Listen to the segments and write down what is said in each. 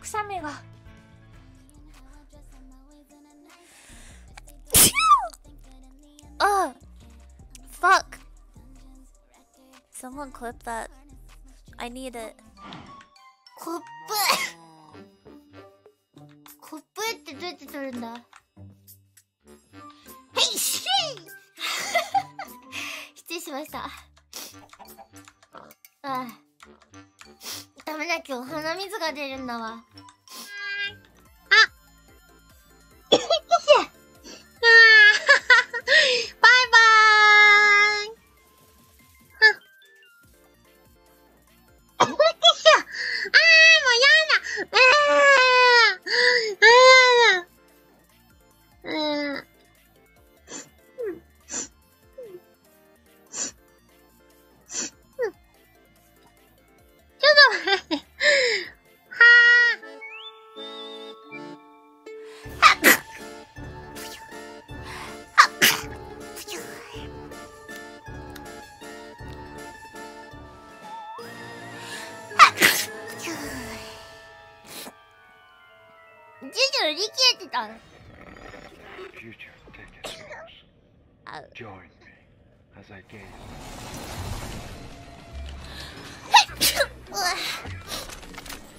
くしゃみがあ、fuck. Someone clip that. I need it. コップってどうやって取るんだ。へいしい失礼しました。ああ、ダメだ、今日鼻水が出るんだわ。バイバーイ。あ、もうやだ。ちょっと待って。ジュジュ売り切れてたの。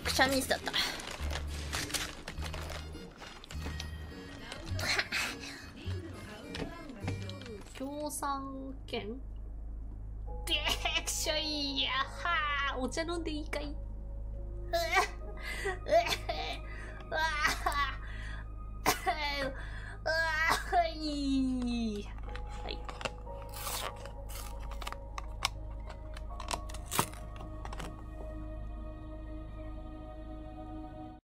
くしゃみしちゃった。協賛券でーくしょいやはー、お茶飲んでいいかい。い